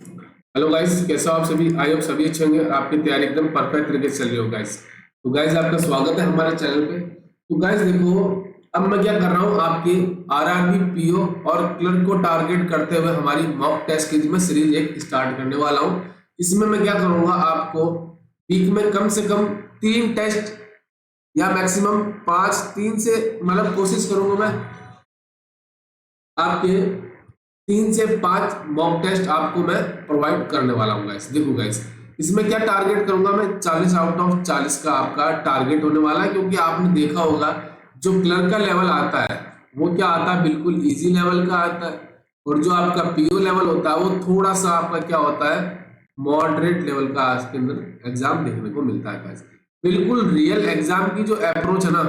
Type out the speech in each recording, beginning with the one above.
Hello guys, कैसे हो आप सभी। आई होप सभी अच्छे होंगे। आपकी तैयारी एकदम परफेक्ट तरीके से चल रही हो गाइस। तो गाइस, आपका स्वागत है हमारे चैनल पे। तो गाइस देखो, अब मैं क्या कर रहा हूँ, आपके आरआरबी, पीओ और क्लर्क को टारगेट करते हुए हमारी मॉक टेस्ट की मैं सीरीज एक स्टार्ट करने वाला हूँ। इसमें मैं क्या करूंगा, आपको वीक में कम से कम 3 टेस्ट या मैक्सिमम 5, 3 से मतलब कोशिश करूंगा मैं आपके 3 से 5 मॉक टेस्ट आपको मैं प्रोवाइड करने वाला हूँ गाइस। देखो गाइस, इसमें क्या टारगेट करूंगा मैं, 40 आउट ऑफ 40 का आपका टारगेट होने वाला है। क्योंकि आपने देखा होगा जो क्लर्क का लेवल आता है वो क्या आता है, बिल्कुल इजी लेवल का आता है। और जो आपका पीओ लेवल होता है वो थोड़ा सा आपका क्या होता है, मॉडरेट लेवल का इसके अंदर एग्जाम देखने को मिलता है गाइस। बिल्कुल रियल एग्जाम की जो अप्रोच है ना,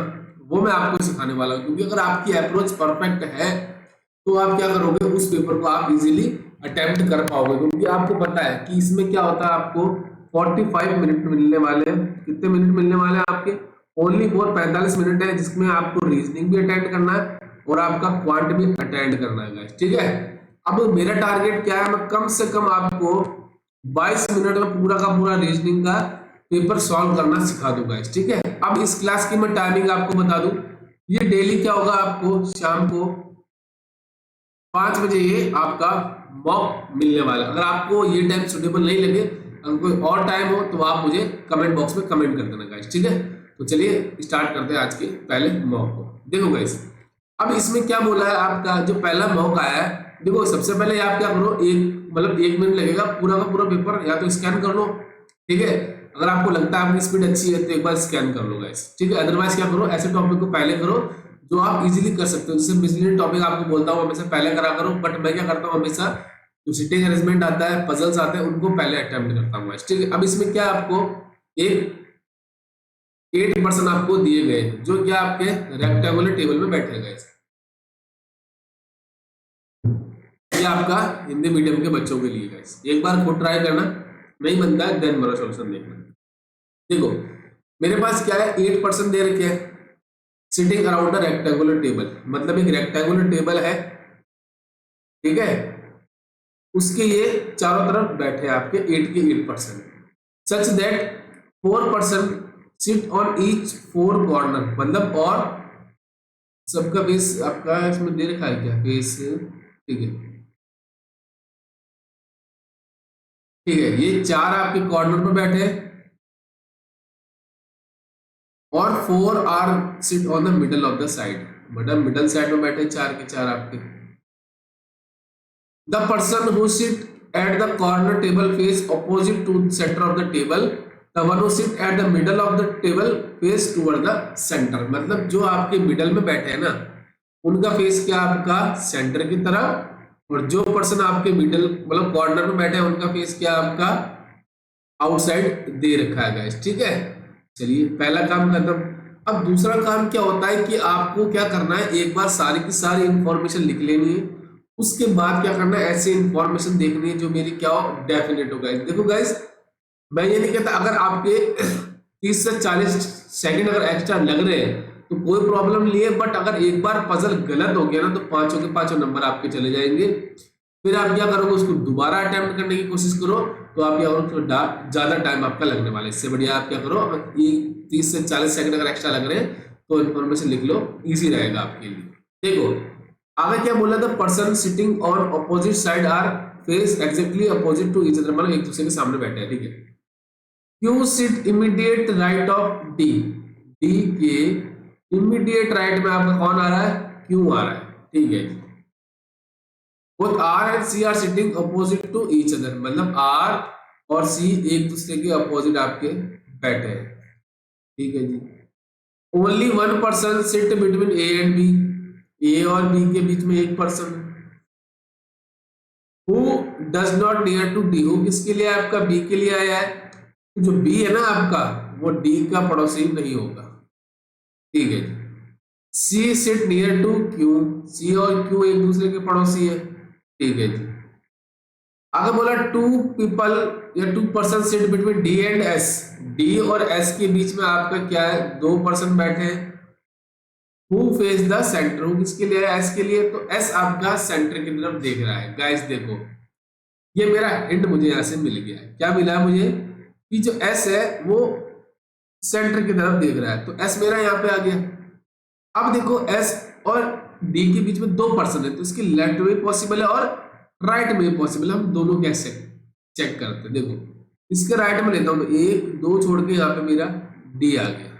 वो मैं आपको सिखाने वाला हूँ। क्योंकि अगर आपकी अप्रोच परफेक्ट है तो आप क्या करोगे, उस पेपर को आप इजीली अटेम्प्ट कर पाओगे। क्योंकि आपको पता है कि इसमें क्या होता है, आपको 45 मिनट मिलने वाले हैं। कितने मिनट मिलने वाले हैं आपके, ओनली फॉर 45 मिनट है, जिसमें आपको रीजनिंग भी अटेंड करना है और आपका क्वांट भी अटेंड करना है guys, ठीक है। अब मेरा टारगेट क्या है, मैं कम से कम आपको 22 मिनट में पूरा का पूरा रीजनिंग का पेपर सॉल्व करना सिखा दूंगा guys, ठीक है। अब इस क्लास की मैं टाइमिंग आपको बता दूं, ये डेली क्या होगा, आपको शाम को 5 बजे ये आपका मॉक मिलने वाला है। अगर आपको ये टाइम सुटेबल नहीं लगे, अगर कोई और टाइम हो तो आप मुझे कमेंट बॉक्स में कमेंट कर देना गाइस, ठीक है। तो चलिए स्टार्ट करते हैं आज के पहले मॉक को। देखो गाइस, अब इसमें क्या बोला है, आपका जो पहला मॉक आया है, देखो सबसे पहले आप क्या करो, एक मतलब 1 मिनट लगेगा पूरा का पूरा पेपर, या तो स्कैन कर लो, ठीक है। अगर आपको लगता है आपकी स्पीड अच्छी है तो एक बार स्कैन कर लो गाइस, ठीक है। अदरवाइज क्या करो, ऐसे टॉपिक को पहले करो जो आप इजीली कर सकते हो। जैसे बिजली टॉपिक आपको बोलता हूँ हमेशा पहले करा करो, बट मैं क्या करता हूँ हमेशा, जो सिटिंग अरेंजमेंट आता है, पजल्स आते हैं, उनको पहले अटेम्प्ट करता हूँ, ठीक है। अब इसमें क्या आपको एक 8% आपको दिए गए जो क्या आपके रेक्टेंगुलर टेबल में बैठे गए। ये आपका हिंदी मीडियम के बच्चों के लिए गाइस, एक बार खुद ट्राई करना, नहीं बनता है देन मेरा सॉल्यूशन देखना। देखो मेरे पास क्या है, 8% दे रखे हैं sitting around the rectangular table, मतलब एक रेक्टेंगुलर टेबल है, ठीक है। उसके ये चारों तरफ बैठे हैं आपके 8 के 8%, such that 4% sit on each 4 corner, मतलब और सबका बेस आपका इसमें दे रखा है क्या, बेस, ठीक है, ठीक है। ये 4 आपके कॉर्नर में बैठे हैं और 4 R sit on the middle of the side, मतलब मिडल साइड में बैठे 4 के 4 आपके। The person who sit at the corner table face opposite to the center of the table. The one who sit at the middle of the table face toward the center. मतलब जो आपके middle में बैठे हैं ना, उनका face क्या आपका सेंटर की तरफ, और जो पर्सन आपके मिडल मतलब कॉर्नर में बैठे हैं उनका फेस क्या आपका आउटसाइड दे रखा है गाइस, ठीक है। चलिए पहला काम खत्म। अब दूसरा काम क्या होता है कि आपको क्या करना है, एक बार सारी की सारी इंफॉर्मेशन लिख लेनी है। उसके बाद क्या करना है, ऐसे इंफॉर्मेशन देखनी है जो मेरी क्या हो, डेफिनेट हो गाइस। देखो गाइस, मैं ये नहीं कहता अगर आपके 30 से 40 सेकंड अगर एक्स्ट्रा लग रहे हैं तो कोई प्रॉब्लम नहीं है, बट अगर एक बार पजल गलत हो गया ना तो पांचों के पांचों नंबर आपके चले जाएंगे। फिर आप क्या करोगे, उसको दोबारा अटेम्प्ट करने की कोशिश करो, तो आप क्या करो, ज्यादा टाइम आपका लगने वाला है। इससे बढ़िया आप क्या करो, ये 30 से 40 सेकंड अगर एक्स्ट्रा लग रहे हैं तो इन्फॉर्मेशन लिख लो, इजी रहेगा आपके लिए। देखो आगे क्या बोला था, person sitting on opposite side are face exactly opposite to each other, मतलब एक दूसरे के सामने बैठे हैं, ठीक है। Q sit immediate right of D, D के इमीडिएट राइट में आपका कौन आ रहा है, क्यू आ रहा है, ठीक है। Both R and C are sitting opposite to each other, मतलब आर और सी एक दूसरे के अपोजिट आपके बैठे हैं, ठीक है जी। Only one person sit between A and B, A और बी के बीच में एक person. Who does not near to D, who किसके लिए आपका बी के लिए आया है, तो जो बी है ना आपका वो डी का पड़ोसी नहीं होगा, ठीक है। सी सिट नियर टू क्यू, सी और क्यू एक दूसरे के पड़ोसी है, ठीक है जी। आगे बोला टू पीपल या 2 person sit between D and S, D और एस के बीच में आपका क्या है, 2 पर्सन बैठे हैं। Who face the centre, who किसके लिए है, एस के लिए, तो एस आपका सेंटर की तरफ देख रहा है गाइस। देखो ये मेरा हिंट मुझे यहाँ से मिल गया है। क्या मिला है मुझे कि जो एस है वो सेंटर की तरफ देख रहा है, तो एस मेरा यहाँ पे आ गया। अब देखो एस और डी के बीच में 2% है, तो इसकी लेफ्ट में पॉसिबल है और राइट में पॉसिबल है। हम दोनों कैसे चेक करते हैं, देखो इसके राइट में लेता हूं, 1 2 छोड़ के यहाँ पे मेरा डी आ गया,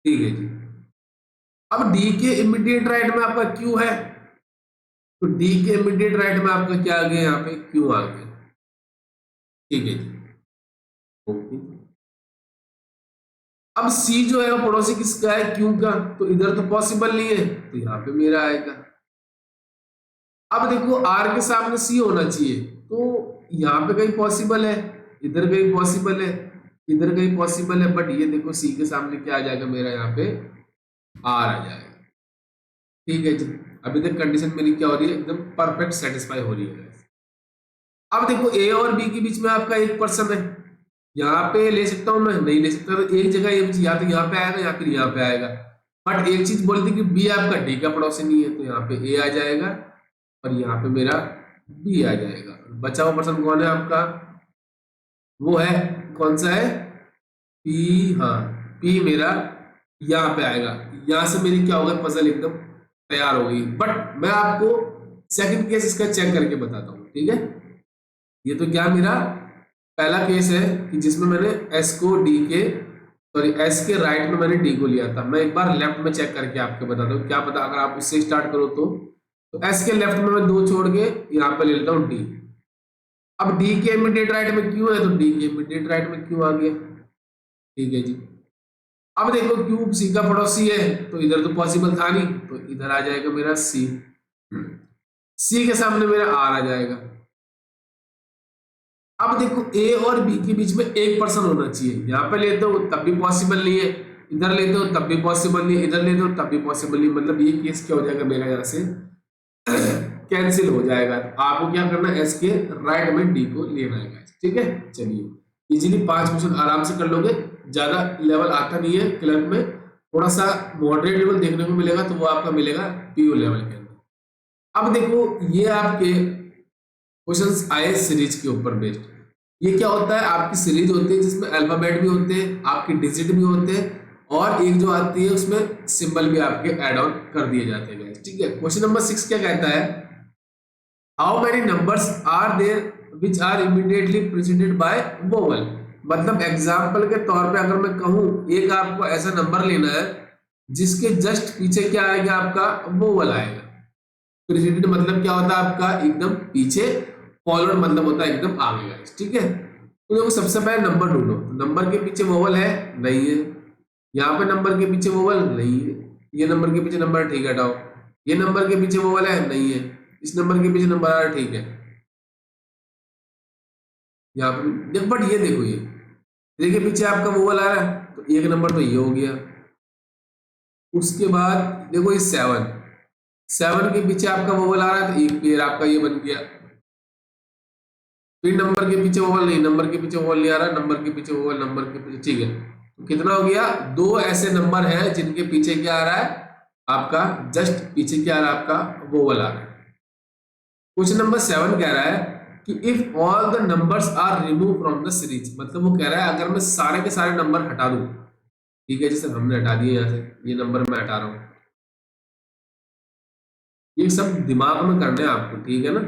ठीक है जी। अब डी के इमीडिएट राइट में आपका क्यू है, तो डी के इमीडिएट राइट में आपका क्या आ गया, यहाँ पे क्यू आ गया, ठीक है जी, ओके। अब सी जो है वो पड़ोसी किसका है, क्यू का, तो इधर तो पॉसिबल नहीं है, तो यहाँ पे मेरा आएगा। अब देखो आर के सामने सी होना चाहिए, तो यहाँ पे कहीं पॉसिबल है, इधर कहीं पॉसिबल है, इधर कहीं पॉसिबल है, बट ये देखो सी के सामने क्या आ जाएगा मेरा, यहाँ पे आर आ जाएगा, ठीक है जी। अभी तक कंडीशन मेरी क्या हो रही है, एकदम परफेक्ट सेटिस्फाई हो रही है। अब देखो ए और बी के बीच में आपका 1% है, यहाँ पे ले सकता हूं मैं, नहीं ले सकता, तो एक जगह ये या तो यहाँ पे आएगा या फिर यहाँ पे आएगा। बट एक चीज बोलती कि बी आपका डी का पड़ोसी नहीं है, तो यहाँ पे ए आ जाएगा और यहाँ पे मेरा बी आ जाएगा। बचा हुआ पर्सन कौन है आपका, वो है कौन सा है, पी, हाँ पी मेरा यहाँ पे आएगा। यहाँ से मेरी क्या होगा, पजल एकदम तैयार हो गई। बट मैं आपको सेकंड केस इसका चेक करके बताता हूँ, ठीक है। ये तो क्या मेरा पहला केस है कि जिसमें मैंने एस को डी के, सॉरी एस के राइट में मैंने डी को लिया था। मैं एक बार लेफ्ट में चेक करके आपको बताता हूँ, क्या पता अगर आप उससे स्टार्ट करो तो एस के लेफ्ट में मैं 2 छोड़ के यहाँ पे ले लेता हूँ डी। अब डी के इमीडिएट राइट में क्यू है, तो डी के इमीडिएट राइट में क्यू आ गया, ठीक है जी। अब देखो क्यू सी का पड़ोसी है, तो इधर तो पॉसिबल था नहीं, तो इधर आ जाएगा मेरा सी, सी के सामने मेरा आर आ जाएगा। अब देखो ए और बी के बीच में 1% होना चाहिए, यहाँ पे लेते हो तब भी पॉसिबल नहीं है, इधर लेते हो तब भी पॉसिबल नहीं, इधर लेते हो तब भी पॉसिबल नहीं, मतलब ये केस क्या हो जाएगा मेरा, यहाँ से कैंसिल हो जाएगा। तो आपको क्या करना है, एस के राइट में डी को लेना है, ठीक है। चलिए इजीली 5 क्वेश्चन आराम से कर लोगे, ज्यादा लेवल आता नहीं है क्लर्क में, थोड़ा सा मॉडरेट लेवल देखने को मिलेगा, तो वो आपका मिलेगा पीओ लेवल के अंदर। अब देखो ये आपके क्वेश्चंस आए सीरीज के ऊपर बेस्ड। ये क्या होता है, आपकी सीरीज होती है जिसमें अल्फाबेट भी होते हैं, आपके डिजिट भी होते हैं, और एक जो आती है उसमें सिंबल भी आपके ऐड ऑन कर दिए जाते हैं, ठीक है। क्वेश्चन नंबर 6 क्या कहता है, how many numbers are there which are immediately preceded by vowel. मतलब एग्जाम्पल के तौर पे अगर मैं कहूं, एक आपको ऐसा नंबर लेना है जिसके जस्ट पीछे क्या आएगा, आपका वोवल आएगा। प्रीसीडेड मतलब क्या होता है आपका, एकदम पीछे, फॉलोड मतलब होता है एकदम आगे, ठीक है। तो देखो सबसे पहले नंबर ढूंढो, नंबर के पीछे वोवल है, नहीं है, यहाँ पे नंबर के पीछे वोवल नहीं है, ये नंबर के पीछे नंबर, ठीक है हटाओ, ये नंबर के पीछे वोवल है, नहीं है, इस नंबर के पीछे नंबर आ रहा है, ठीक है। यहाँ पे देख, बट ये देखो, ये देखिए पीछे आपका वोवल आ रहा है, तो एक नंबर तो ये हो गया। उसके बाद देखो ये 7 के पीछे आपका वोवल आ रहा है, तो एक पेयर आपका ये बन गया। फिर नंबर के पीछे वोवल नहीं, नंबर के पीछे वोवल नहीं आ रहा, नंबर के पीछे वोवल, नंबर के पीछे, ठीक है। तो कितना हो गया, 2 ऐसे नंबर हैं जिनके पीछे क्या आ रहा है, आपका जस्ट पीछे क्या आ रहा है, आपका वोवल आ रहा है। क्वेश्चन नंबर 7 कह रहा है कि if all the numbers are remove from the series, मतलब वो कह रहा है अगर मैं सारे के सारे नंबर हटा दूं, ठीक है, जैसे हमने हटा दिए यहाँ से, ये नंबर मैं हटा रहा हूं, ये सब दिमाग में करना है आपको, ठीक है ना।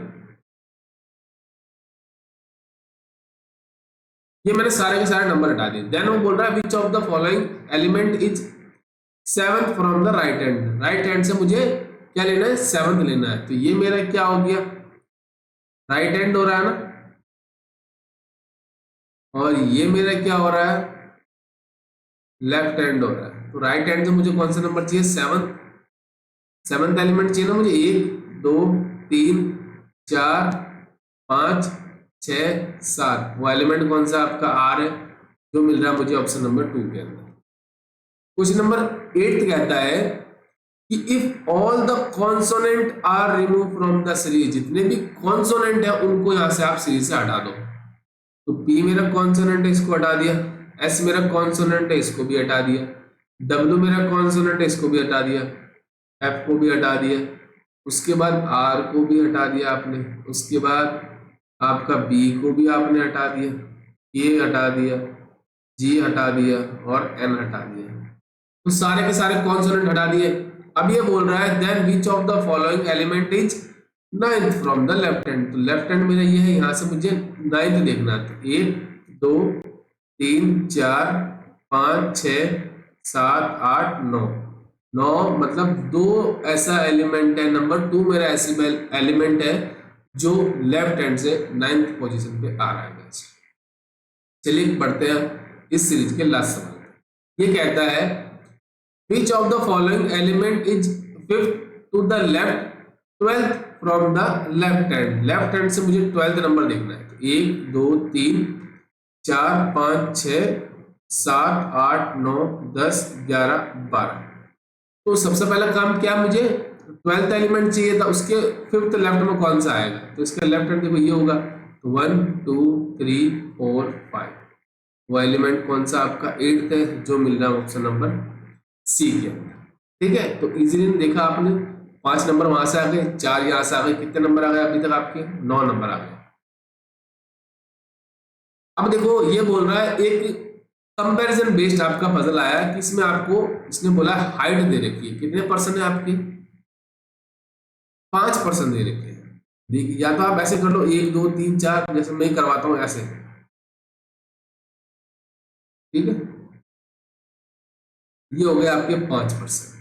ये मैंने सारे के सारे नंबर हटा दिए। देन वो बोल रहा है विच of the following element is 7th from the right hand. Right hand से मुझे क्या लेना है, 7th लेना है। तो ये मेरा क्या हो गया, राइट हैंड हो रहा है ना, और ये मेरा क्या हो रहा है, लेफ्ट हैंड हो रहा है। तो राइट हैंड से मुझे कौन सा नंबर चाहिए, 7th एलिमेंट चाहिए ना मुझे, 1 2 3 4 5 6 7, वो एलिमेंट कौन सा आपका आर है, जो मिल रहा है मुझे ऑप्शन नंबर 2 के अंदर। क्वेश्चन नंबर 8 कहता है कि if all the consonant are remove from the series, जितने भी कॉन्सोनेंट है उनको यहां से आप सीरीज से हटा दो। तो पी मेरा कॉन्सोनेंट है, इसको हटा दिया, एस मेरा कॉन्सोनेंट है, इसको भी हटा दिया, डब्ल्यू मेरा कॉन्सोनेंट है, इसको भी हटा दिया, एफ को भी हटा दिया, उसके बाद आर को भी हटा दिया आपने, उसके बाद आपका बी को भी आपने हटा दिया, ए हटा दिया, जी हटा दिया और एन हटा दिया। तो सारे के सारे कॉन्सोनेंट हटा दिए। अब ये बोल रहा है then which of the following element is ninth from the left hand. तो लेफ्ट हैंड मेरा ये है, यहां से मुझे नाइन्थ देखना है। तो 1 2 3 4 5 6 7 8 9, 9 मतलब दो ऐसा एलिमेंट है, नंबर 2 मेरा ऐसी एलिमेंट है जो लेफ्ट हैंड से नाइन्थ पोजीशन पे आ रहा है। चलिए पढ़ते हैं इस सीरीज के लास्ट सवाल। ये कहता है which of the following element is fifth to the left, 12th from the left hand। Left hand से मुझे 12th नंबर देखना है। तो 1 2 3 4 5 6 7 8 9 10 11 12। तो सबसे पहला काम क्या, मुझे 12th एलिमेंट चाहिए था, उसके फिफ्थ लेफ्ट में कौन सा आएगा। तो इसका लेफ्ट हैंड देखो ये होगा। तो 1 2 3 4 5, वो एलिमेंट कौन सा आपका 8th है, जो मिल रहा है ऑप्शन नंबर सी के अंदर। ठीक है, तो इजीली देखा आपने, 5 नंबर वहां से आ गए, 4 यहां से आ गए, कितने नंबर आ गए अभी तक आपके, 9 नंबर आ गए। अब देखो ये बोल रहा है एक कंपैरिजन बेस्ड आपका पजल आया कि इसमें आपको इसने बोला हाइट दे रखी है, कितने परसेंट है आपकी, 5% दे रखे हैं। देखिए या तो आप ऐसे कर लो 1 2 3 4, जैसे मैं करवाता हूं ऐसे। ठीक है, ये हो गया आपके 5%।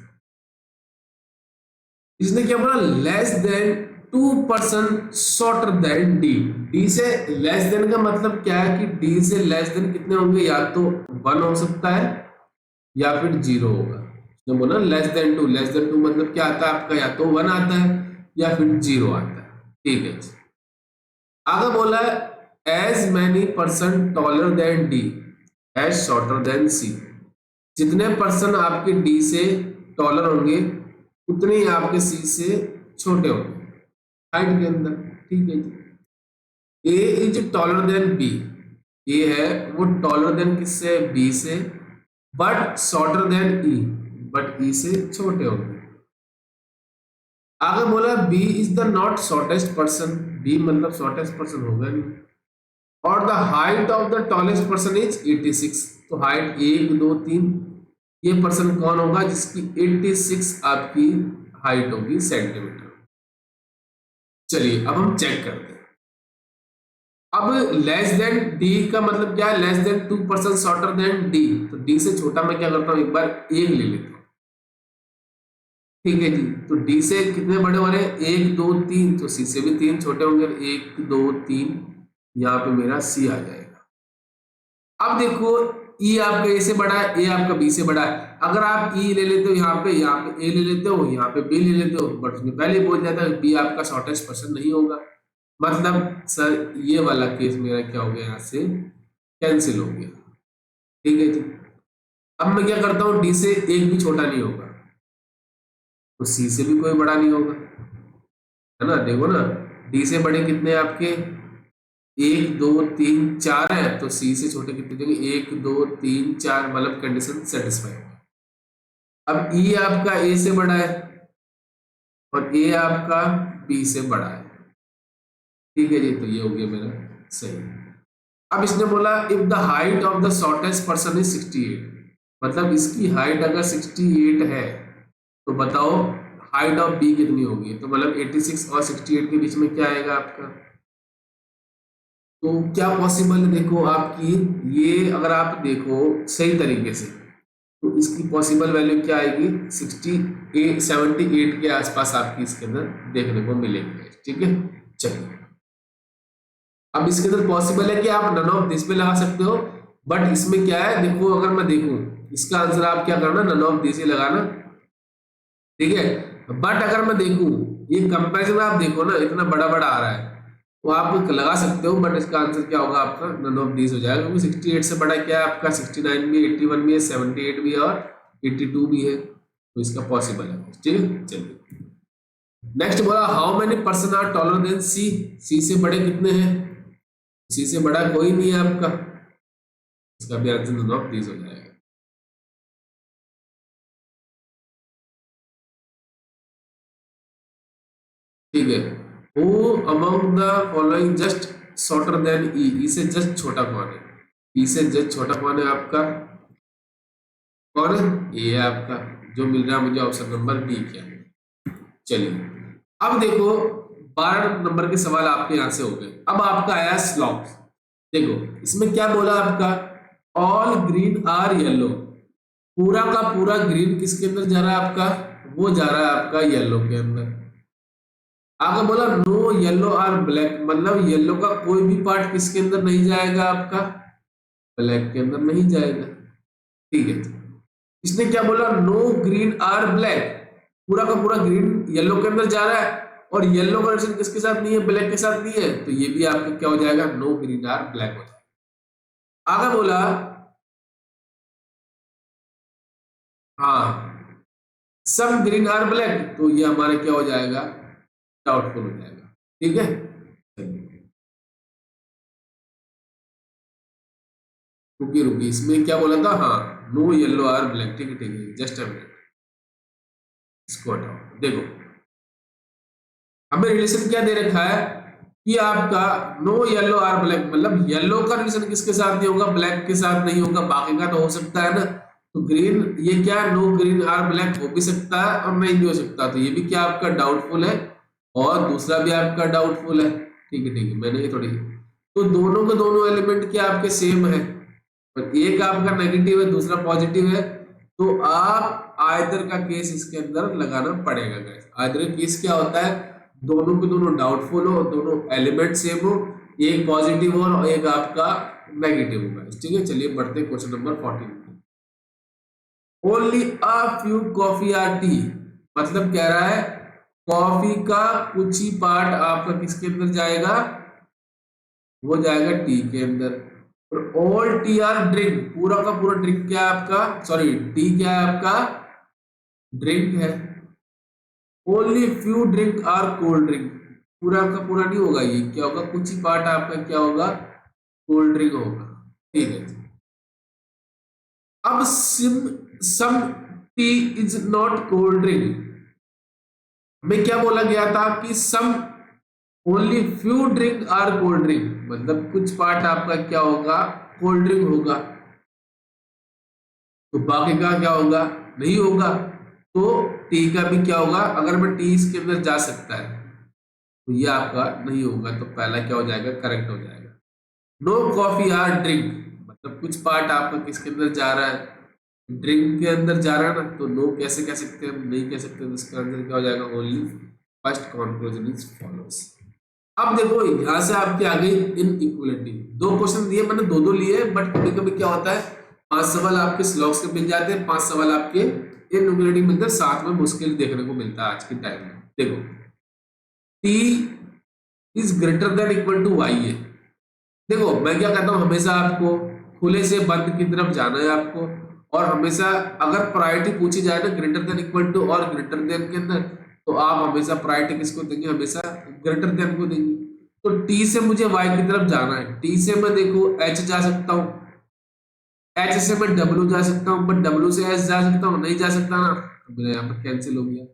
इसने क्या बोला, less than 2% shorter than D. D से लेस देन का मतलब क्या है कि डी से लेस देन कितने होंगे, या तो 1 हो सकता है या फिर 0 होगा। इसने बोला लेस देन 2, लेस देन 2 मतलब क्या आता है आपका, या तो 1 आता है या फिर 0 आता है। ठीक है, आगे बोला है as many percent taller than D as shorter than C. जितने पर्सन आपके डी से टॉलर होंगे उतने ही आपके सी से छोटे होंगे हाइट के अंदर। ठीक है जी, A is taller than B, A है वो टॉलर देन किससे, बी से, but shorter than E, but E से छोटे होंगे। आगे बोला B is the not shortest person, B मतलब शॉर्टेस्ट पर्सन होगा नहीं, और the height of the tallest person is 86। तो हाइट 1 2 3, ये पर्सन कौन होगा जिसकी 86 आपकी हाइट होगी सेंटीमीटर। चलिए अब हम चेक करते हैं। अब लेस देन डी का मतलब क्या है, less than 2% shorter than D. तो डी से छोटा मैं क्या करता हूं, एक बार 1 ले लेता हूं। ठीक है जी, तो डी से कितने बड़े हो रहे हैं, 1 2 3, तो सी से भी 3 छोटे होंगे, 1 2 3, यहाँ पे मेरा सी आ जाएगा। अब देखो ई आपका ए से बड़ा है, ए आपका बी से बड़ा है। अगर आप ई ले लेते हो यहाँ पे ए ले लेते हो, यहाँ पे बी ले लेते हो, बट उसने पहले ही बोल दिया था बी आपका शॉर्टेस्ट पर्सन नहीं होगा। मतलब सर ये वाला केस मेरा क्या हो गया, यहाँ से कैंसिल हो गया। ठीक है जी, अब मैं क्या करता हूँ, डी से एक भी छोटा नहीं होगा, तो सी से भी कोई बड़ा नहीं होगा, है ना। देखो ना, डी से बड़े कितने आपके, 1 2 3 4 है, तो सी से छोटे कितने देंगे, 1 2 3 4, मतलब कंडीशन सेटिस्फाई होगा। अब ई आपका ए से बड़ा है और ए आपका बी से बड़ा है। ठीक है जी, तो ये हो गया मेरा सही। अब इसने बोला if the height of the shortest person is 68, मतलब इसकी हाइट अगर 68 है तो बताओ हाइट ऑफ बी कितनी होगी। तो मतलब 86 और 68 के बीच में क्या आएगा आपका, तो क्या पॉसिबल है, देखो आपकी ये अगर आप देखो सही तरीके से, तो इसकी पॉसिबल वैल्यू क्या आएगी, 68 78 के आसपास आपकी इसके अंदर देखने को मिलेगी। ठीक है, चलिए अब इसके अंदर पॉसिबल है कि आप नन ऑफ दिस पे लगा सकते हो, बट इसमें क्या है, देखो अगर मैं देखूं इसका आंसर आप क्या करना, नन ऑफ दिस ही लगाना। ठीक है, बट अगर मैं देखूं ये कंपैरिजन आप देखो ना इतना बड़ा बड़ा आ रहा है, तो आप लगा सकते हो, बट इसका आंसर क्या होगा आपका, नन ऑफ दिस हो जाएगा, क्योंकि 68 से बड़ा क्या है आपका, 69 भी, 81 भी है, 78 भी है और 82 भी है, तो इसका पॉसिबल है। ठीक है, चलिए नेक्स्ट बोला how many person are taller than C, C से बड़े कितने हैं, सी से बड़ा कोई नहीं है आपका, इसका भी आंसर नन ऑफ दिस हो जाएगा। ठीक है। Who among the following just shorter than E से जस्ट छोटा कौन है? ई से जस्ट छोटा कौन है आपका? कौन है? ये है आपका, जो मिल रहा है मुझे ऑप्शन नंबर डी क्या। चलिए अब देखो 12 नंबर के सवाल आपके यहां से हो गए। अब आपका आया स्लॉक्स। देखो इसमें क्या बोला आपका, ऑल ग्रीन आर येलो, पूरा का पूरा ग्रीन किसके अंदर जा रहा है आपका? वो जा रहा है आपका येलो के अंदर। आगे बोला नो येलो आर ब्लैक, मतलब येलो का कोई भी पार्ट किसके अंदर नहीं जाएगा आपका? ब्लैक के अंदर नहीं जाएगा। ठीक है। इसने क्या बोला, नो ग्रीन आर ब्लैक, पूरा का पूरा ग्रीन येलो के अंदर जा रहा है और येलो का रिलेशन किसके साथ नहीं है? ब्लैक के साथ नहीं है, तो ये भी आपका क्या हो जाएगा? नो ग्रीन आर ब्लैक हो जाएगा। आगे बोला हाँ सम ग्रीन आर ब्लैक, तो ये हमारा क्या हो जाएगा? डाउटफुल हो जाएगा। ठीक है। रुकी रुकी, इसमें क्या बोला था? हाँ नो येलो आर ब्लैक। ठीक है ठीक है, जस्ट अ मिनट, इसको हटाओ। देखो हमें रिलेशन क्या दे रखा है कि आपका नो येलो आर ब्लैक, मतलब येलो का रिलेशन किसके साथ नहीं होगा? ब्लैक के साथ नहीं होगा, बाकी का तो हो सकता है ना। तो ग्रीन, ये क्या है? नो ग्रीन आर ब्लैक हो भी सकता है और नहीं भी हो सकता, तो ये भी क्या आपका डाउटफुल है और दूसरा भी आपका डाउटफुल है। ठीक है, मैंने ये थोड़ी, तो दोनों के दोनों एलिमेंट क्या आपके सेम है, पर एक आपका नेगेटिव है दूसरा पॉजिटिव है, तो आप आयदर का केस इसके अंदर लगाना पड़ेगा गाइस। आयदर का केस क्या होता है? दोनों के दोनों डाउटफुल हो, दोनों एलिमेंट सेम हो, एक पॉजिटिव हो और एक आपका नेगेटिव होगा। ठीक है, चलिए बढ़ते हैं question number 14। Only a few coffee R T, मतलब कह रहा है कॉफी का कुछ ही पार्ट आपका किसके अंदर जाएगा? वो जाएगा टी के अंदर। और ऑल टी आर ड्रिंक, पूरा का पूरा ड्रिंक क्या है आपका? सॉरी, टी क्या है आपका? ड्रिंक है। Only few drink are cold drink, पूरा का पूरा नहीं होगा, ये क्या होगा? कुछ ही पार्ट आपका क्या होगा? कोल्ड ड्रिंक होगा। ठीक है। अब some tea is not cold drink में क्या बोला गया था कि some only few drink are cold drink, मतलब कुछ पार्ट आपका क्या होगा? कोल्ड ड्रिंक होगा, तो बाकी का क्या होगा? नहीं होगा। तो टी का भी क्या होगा? अगर मैं टी इसके अंदर जा सकता है तो ये आपका नहीं होगा, तो पहला क्या हो जाएगा? करेक्ट हो जाएगा। नो कॉफी आर ड्रिंक, मतलब कुछ पार्ट आपका किसके अंदर जा रहा है? ड्रिंक के अंदर जा रहा है ना, तो नो कैसे कह सकते हैं? नहीं कह सकते, तो इसका आंसर क्या हो जाएगा? Only first conclusion is follows. अब देखो यहां से आपके आ गई इनइक्वलिटी। दो क्वेश्चन दिए मैंने, दो दो लिए, बट कभी कभी क्या होता है 5 सवाल आपके स्लॉग्स के मिल जाते हैं, 5 सवाल आपके इनइक्वलिटी मिलते हैं, साथ में मुश्किल देखने को मिलता है आज के टाइम में। देखो T is greater than equal to Y है। देखो मैं क्या कहता हूं, हमेशा आपको खुले से बंद की तरफ जाना है आपको, और हमेशा अगर प्रायोरिटी पूछी जाए ना ग्रेटर देन इक्वल टू और ग्रेटर देन के अंदर, तो आप हमेशा प्रायोरिटी किसको देंगे? हमेशा ग्रेटर देन को देंगे। तो टी से मुझे वाई की तरफ जाना है, टी से मैं देखो एच जा सकता हूँ, एच से मैं डब्ल्यू जा सकता हूँ, बट डब्ल्यू से एस जा सकता हूँ? नहीं जा सकता ना, तो मेरा यहाँ पर कैंसिल हो गया।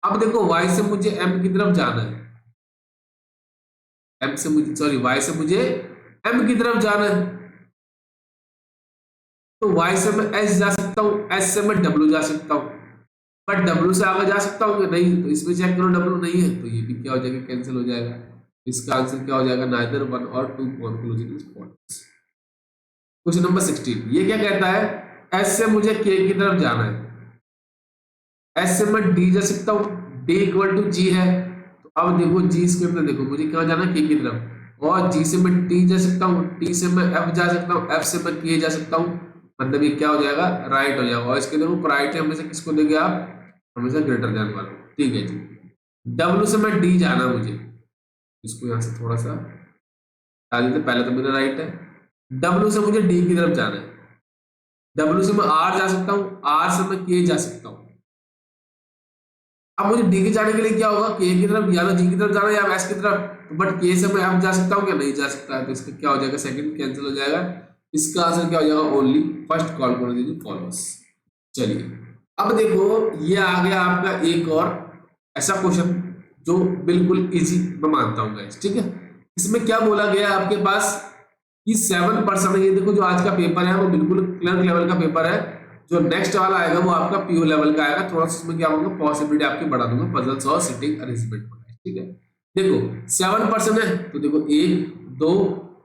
अब देखो वाई से मुझे एम की तरफ जाना है, एम से मुझे, सॉरी, वाई से मुझे एम की तरफ जाना है, तो y से मैं s जा सकता हूँ, s से मैं w जा सकता हूँ, बट w से आगे जा सकता हूँ कि नहीं? तो इसमें चेक करो w नहीं है, तो ये भी क्या हो जाएगा? कैंसिल हो जाएगा। इसका आंसर क्या हो जाएगा? नाइदर वन और two conclusion is false. Question number 16 ये क्या कहता है? s से मुझे k की तरफ जाना है, s से मैं d जा सकता हूँ, d इक्वल टू g है, तो अब देखो g इसके अंदर देखो मुझे क्या जाना है? k की तरफ, और g से मैं t जा सकता हूँ, t से मैं f जा सकता हूँ, f से मैं k जा सकता हूँ, मतलब ये क्या हो जाएगा? राइट हो जाएगा। और इसके देखो प्रायोरिटी हमेशा किसको देंगे आप? हमेशा ग्रेटर देन वाले। ठीक है जी। डब्ल्यू से मैं डी जाना मुझे, इसको यहां से थोड़ा सा डाल देते, पहले तो मेरा राइट है। डब्ल्यू से मुझे डी की तरफ जाना है, डब्ल्यू से मैं आर जा सकता हूँ, आर से मैं के जा सकता हूँ। अब मुझे डी के जाने के लिए क्या होगा? के की तरफ, या तो जी की तरफ जाना या एस की तरफ, बट के से मैं एफ जा सकता हूँ क्या? नहीं जा सकता है, तो इसका क्या हो जाएगा? सेकंड कैंसिल हो जाएगा। इसका आंसर क्या हो जाएगा? Only first call follows. चलिए अब देखो ये आ गया आपका एक और ऐसा क्वेश्चन जो बिल्कुल इजी मैं मानता हूँ गाइस, ठीक है। इसमें क्या बोला गया है आपके पास कि 7%, ये देखो जो आज का पेपर है वो बिल्कुल क्लर्क लेवल का पेपर है। जो नेक्स्ट वाला आएगा वो आपका पीओ लेवल का आएगा। थोड़ा सा इसमें क्या होगा, पॉसिबिलिटी आपकी बढ़ा दूंगा पजल्स और सिटिंग अरेंजमेंट में, ठीक है। देखो 7% है तो देखो 1 2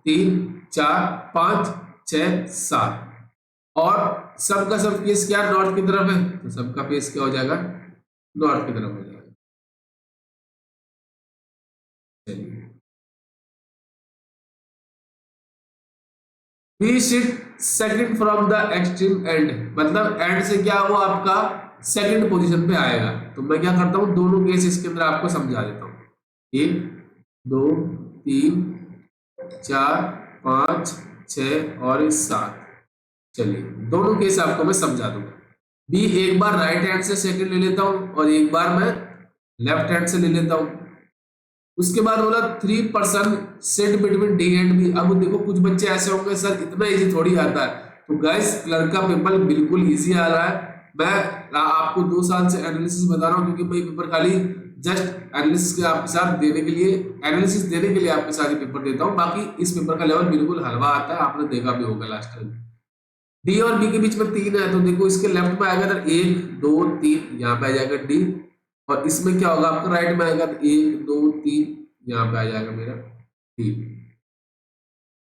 3 4 5 6 7, और सबका सब केस क्या नॉर्थ की तरफ है, तो सबका फेस क्या हो जाएगा, नॉर्थ की तरफ हो जाएगा। चलिए, B sit second from the extreme end, मतलब एंड से क्या वो आपका सेकंड पोजीशन पे आएगा। तो मैं क्या करता हूँ, दोनों केस इसके अंदर आपको समझा देता हूँ। 1 2 3 4 5 6 और 7। चलिए, दोनों केस आपको मैं समझा दूंगा। बी एक बार राइट हैंड से सेकंड ले लेता हूं और एक बार मैं लेफ्ट हैंड से ले लेता हूं। उसके बाद बोला 3% sit between D and B. अब देखो कुछ बच्चे ऐसे होंगे सर इतना इजी थोड़ी आता है, तो गाइस क्लर्क का पेपर बिल्कुल इजी आ रहा है। मैं आपको 2 साल से एनालिसिस बता रहा हूँ, क्योंकि मैं पेपर खाली जस्ट एनालिसिस के आपके साथ देने के लिए, एनालिसिस देने के लिए आपके साथ पेपर देता हूँ। बाकी इस पेपर का लेवल बिल्कुल हलवा आता है, आपने देखा भी होगा लास्ट टाइम। डी और बी के बीच में 3 है, तो देखो इसके लेफ्ट में आएगा तो 1 2 3, यहाँ पे आ जाएगा डी। और इसमें क्या होगा, आपका राइट में आएगा तो 1 2 3, यहाँ पे आ जाएगा मेरा डी।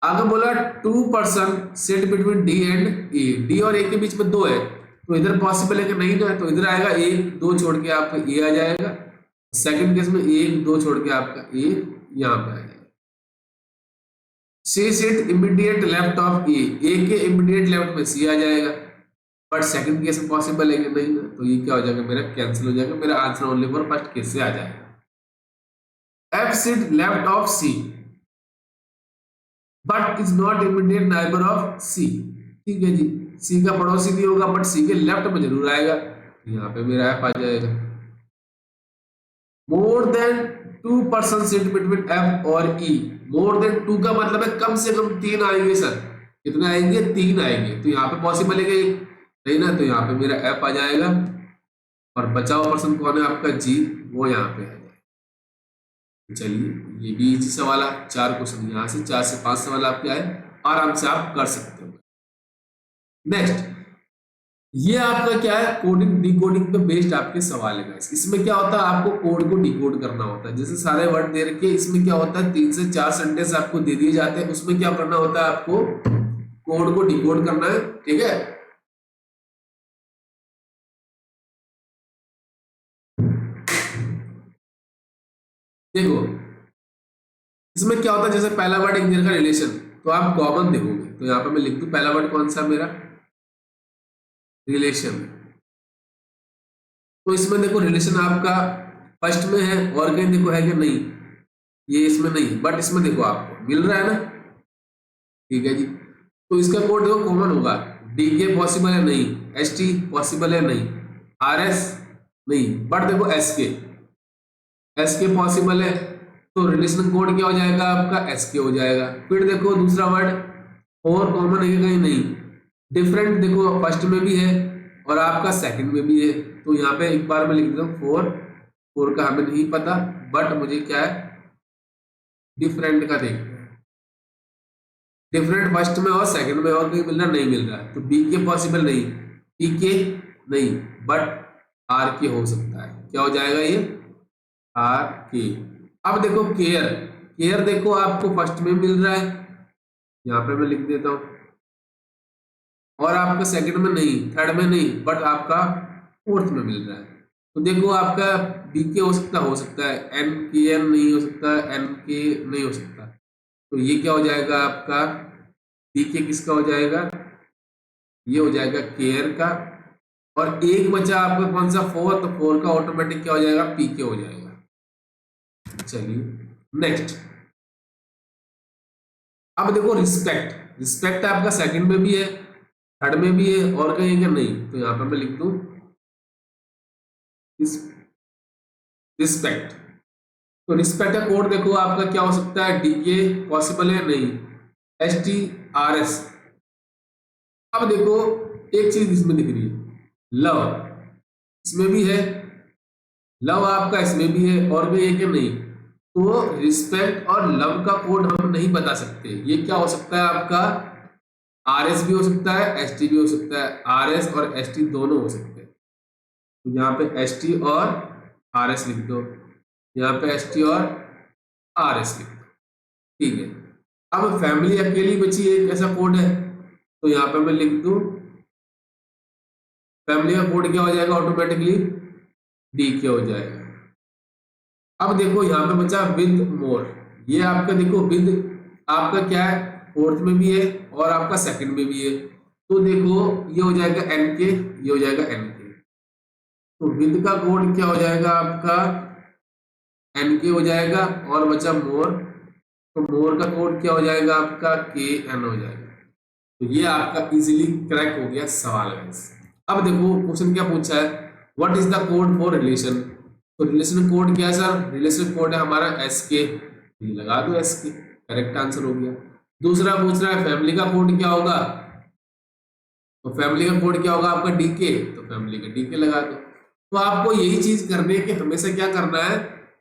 आगे बोला 2% set between D and A. D और ए के बीच में 2 है, तो इधर पॉसिबल है कि नहीं ना, तो इधर आएगा 1 2 छोड़ के आपका ए आ जाएगा। सेकंड केस में 1 2 छोड़ के आपका ए यहाँ पे आ जाएगा। सी सीट इमीडिएट लेफ्ट ऑफ ए के इमीडिएट लेफ्ट में सी आ जाएगा। बट सेकंड केस में पॉसिबल है कि नहीं ना, तो ये क्या हो जाएगा, मेरा कैंसिल हो जाएगा। मेरा answer only for first case से आ जाएगा। F seat left of C but is not immediate neighbour of C. ठीक है जी, सी का पड़ोसी नहीं होगा बट सी के लेफ्ट में जरूर आएगा, यहाँ पे मेरा एफ आ जाएगा। More than 2% seat between F और ई। मोर देन 2 का मतलब है कम से कम 3 आएंगे सर। कितने आएंगे, 3 आएंगे, तो यहाँ पे पॉसिबल है कि नहीं ना, तो यहाँ पे मेरा एफ आ जाएगा। और बचा हुआ पर्सन कौन है आपका, जी, वो यहाँ पे है। चलिए, ये भी इजी सवाल है। 4 क्वेश्चन यहाँ से 4 से 5 सवाल आपके आए, आराम से आप कर सकते हो। नेक्स्ट, ये आपका क्या है, कोडिंग डिकोडिंग पे बेस्ड आपके सवाल है गाइस। इसमें क्या होता है, आपको कोड को डिकोड करना होता है। जैसे सारे वर्ड दे रखे, इसमें क्या होता है 3 से 4 सेंटेंस आपको दे दिए जाते हैं। उसमें क्या करना होता है, आपको कोड को डिकोड करना है, ठीक है। देखो इसमें क्या होता है, जैसे पहला वर्ड एक का रिलेशन, तो आप कॉमन देखोगे, तो यहाँ पे मैं लिख दूं पहला वर्ड कौन सा मेरा, रिलेशन। तो इसमें देखो रिलेशन आपका फर्स्ट में है, और कहीं देखो है कि नहीं, ये इसमें नहीं, बट इसमें देखो आपको मिल रहा है ना, ठीक है जी। तो इसका कोड देखो कॉमन होगा। डी के पॉसिबल है नहीं, एस टी पॉसिबल है नहीं, आर एस नहीं, बट देखो एस के पॉसिबल है, तो रिलेशन कोड क्या हो जाएगा आपका, एस के हो जाएगा। फिर देखो दूसरा वर्ड और कॉमन है कहीं नहीं, डिफरेंट देखो फर्स्ट में भी है और आपका सेकंड में भी है, तो यहाँ पे एक बार मैं लिख देता हूँ फोर का हमें नहीं पता, बट मुझे क्या है डिफरेंट का देखना है। डिफरेंट फर्स्ट में और सेकंड में और कहीं मिल रहा नहीं मिल रहा, तो बी के पॉसिबल नहीं, पी के नहीं, बट आर के हो सकता है। क्या हो जाएगा ये, आर के। अब देखो केयर, केयर देखो आपको फर्स्ट में मिल रहा है, यहाँ पे मैं लिख देता हूँ, और आपका सेकंड में नहीं, थर्ड में नहीं, बट आपका फोर्थ में मिल रहा है। तो देखो आपका बी के हो सकता है, एन के एन नहीं हो सकता, एन के नहीं हो सकता, तो ये क्या हो जाएगा आपका, बी के किसका हो जाएगा, ये हो जाएगा केयर का। और एक बचा आपका कौन सा, फोर, तो फोर का ऑटोमेटिक क्या हो जाएगा, पी के हो जाएगा। चलिए नेक्स्ट, अब देखो रिस्पेक्ट, रिस्पेक्ट आपका सेकंड में भी है, थर्ड में भी है, और कहीं क्या नहीं, तो यहाँ पर मैं लिख दूं रिस्पेक्ट। तो रिस्पेक्ट का कोड देखो आपका क्या हो सकता है, डी के पॉसिबल है नहीं, एस टी आर एस। अब देखो एक चीज इसमें दिख रही है, लव, इसमें भी है, लव आपका इसमें भी है और भी एक है नहीं, तो रिस्पेक्ट और लव का कोड हम नहीं बता सकते। ये क्या हो सकता है आपका, आरएस भी हो सकता है, एसटी भी हो सकता है, आरएस और एसटी दोनों हो सकते हैं। तो यहाँ पे एसटी और आरएस लिख दो, यहाँ पे एसटी और आरएस लिख दो, ठीक है। अब फैमिली अकेली बची एक ऐसा कोड है, तो यहाँ पे मैं लिख दूं फैमिली का कोड क्या हो जाएगा, ऑटोमेटिकली डी के हो जाएगा। अब देखो यहाँ पे बचा विद मोर, ये आपका देखो विद आपका क्या है, फोर्थ में भी है और आपका सेकंड में भी है, तो देखो ये हो जाएगा एन के, ये हो जाएगा एन के। तो विद का कोड क्या हो जाएगा आपका, एन के हो जाएगा, और बचा मोर, तो मोर का कोड क्या हो जाएगा आपका, के एन हो जाएगा। तो ये आपका इजीली क्रैक हो गया सवाल गाइस। अब देखो क्वेश्चन क्या पूछा है, what is the code for relation. तो रिलेशन कोड क्या है सर, रिलेशन कोड है हमारा एस के, लगा दो एस के, करेक्ट आंसर हो गया। दूसरा पूछ रहा है फैमिली का कोड क्या होगा, तो फैमिली का कोड क्या होगा आपका डीके, तो फैमिली का डीके लगा दो। तो आपको यही चीज करनी है कि हमेशा क्या करना है,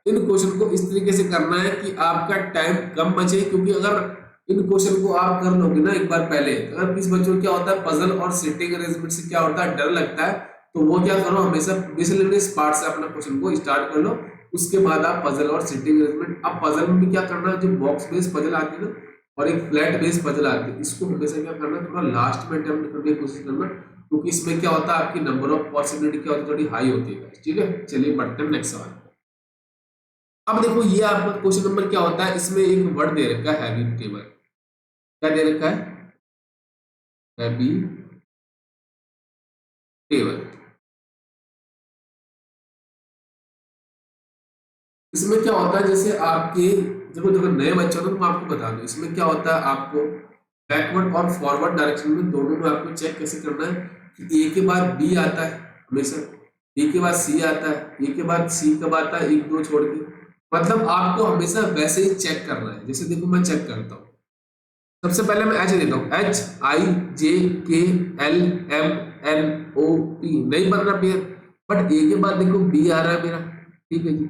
इन क्वेश्चन को इस तरीके से करना है कि आपका टाइम कम बचे, क्योंकि अगर इन क्वेश्चन को आप कर लोगे ना एक बार पहले, अगर किस बच्चों को क्या होता है पजल और सिटिंग अरेंजमेंट से क्या होता है डर लगता है, तो वो क्या करो हमेशा मिसलेनियस पार्ट से अपना क्वेश्चन को स्टार्ट कर लो, उसके बाद आप पजल और सिटिंग अरेंजमेंट। अब पजल में भी क्या करना है, जो बॉक्स बेस्ड पजल आती है ना और एक फ्लैट बेस्ड पजल आती है, इसको हमेशा क्या करना है थोड़ा लास्ट में अटेम्प्ट करने की कोशिश करना, क्योंकि इसमें क्या होता है आपकी नंबर ऑफ पॉसिबिलिटी क्या होती है थोड़ी हाई होती है। ठीक है, चलिए बढ़ते हैं नेक्स्ट सवाल। अब देखो ये आपका क्वेश्चन नंबर क्या होता है, इसमें एक वर्ड दे रखा है हैवी टेबल, क्या दे रखा है, हैवी टेबल। इसमें क्या होता है, जैसे आपके देखो देखो नए बच्चे हो तो मैं आपको बता दूं, इसमें क्या होता है आपको बैकवर्ड और फॉरवर्ड डायरेक्शन में दोनों में आपको चेक कैसे करना है कि ए के बाद बी आता है हमेशा, ए के बाद सी आता है, ए के बाद सी कब आता है, एक दो छोड़ के, मतलब आपको हमेशा वैसे ही चेक करना है। जैसे देखो मैं चेक करता हूँ, सबसे पहले मैं एच देता हूँ, H I J K L M N O P, नहीं बन रहा पेयर, बट ए के बाद देखो बी आ रहा है मेरा, ठीक है जी,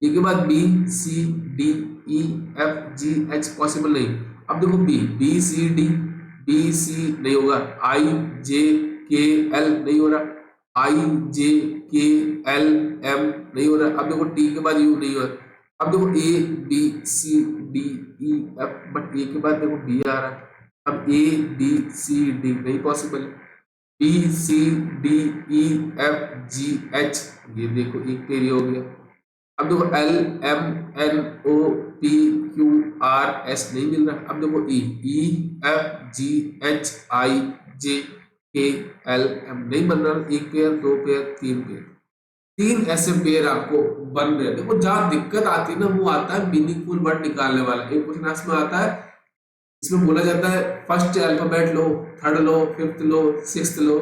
ए के बाद B C D E F G H possible नहीं। अब देखो B B C D, B C नहीं होगा, आई जे के एल नहीं हो रहा, आई जे के एल एम नहीं हो रहा, अब देखो टी के बाद यू नहीं हो रहा, अब देखो A B C D E F, but A के बाद देखो बी आ रहा है, अब ए बी सी डी नहीं possible, B C D E F G H, ये देखो एक पेयर हो गया, अब देखो L M N O P Q R S नहीं मिल रहा, अब देखो ई ई F G H I J K L M नहीं बन रहा, एक पेयर दो पेयर तीन पेयर, तीन ऐसे पेयर आपको बन रहे हैं। देखो जहां दिक्कत आती है ना वो आता है मीनिंगफुल वर्ड निकालने वाला। एक क्वेश्चन में आता है, इसमें बोला जाता है फर्स्ट अल्फाबेट लो, थर्ड लो, फिफ्थ लो, सिक्स्थ लो,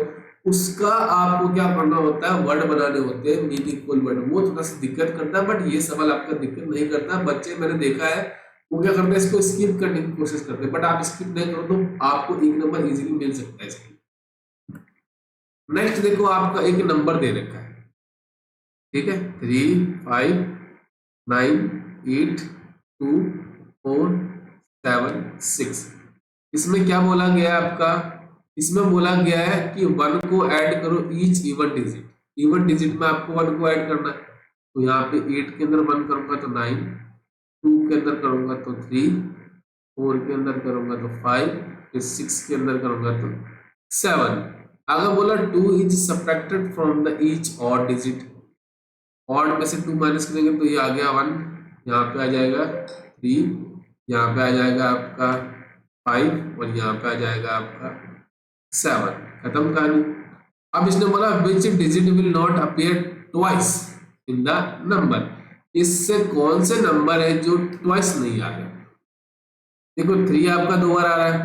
उसका आपको क्या करना होता है, वर्ड बनाने होते हैं मीनिंगफुल वर्ड, वो थोड़ा सा दिक्कत करता है, बट ये सवाल आपका दिक्कत नहीं करता। बच्चे मैंने देखा है वो क्या करते हैं, इसको स्किप करने की कोशिश करते हैं, बट आप स्किप नहीं करो तो आपको एक नंबर इजीली मिल सकता है इसके। नेक्स्ट देखो आपका एक नंबर दे रखा है, ठीक है, 3 5 9 8 2 4 7 6। इसमें क्या बोला गया है आपका, इसमें बोला गया है कि 1 को ऐड करो each even digit, even digit में आपको 1 को ऐड करना है, तो यहाँ पे 8 के अंदर 1 करूंगा तो 9, 2 के अंदर करूंगा तो 3, 4 के अंदर करूंगा तो 5, फिर 6 के अंदर करूंगा तो 7। अगर बोला 2 is subtracted from the each odd digit, odd में से 2 माइनस करेंगे तो ये आ गया 1, यहाँ पे आ जाएगा 3, यहाँ पे आ जाएगा आपका 5 और यहाँ पे आ जाएगा आपका 7, खत्म कहानी। अब इसने बोला which digit will not appear twice in the number, इससे कौन से नंबर है जो ट्वाइस नहीं आ रहे। देखो 3 आपका 2 बार आ रहा है,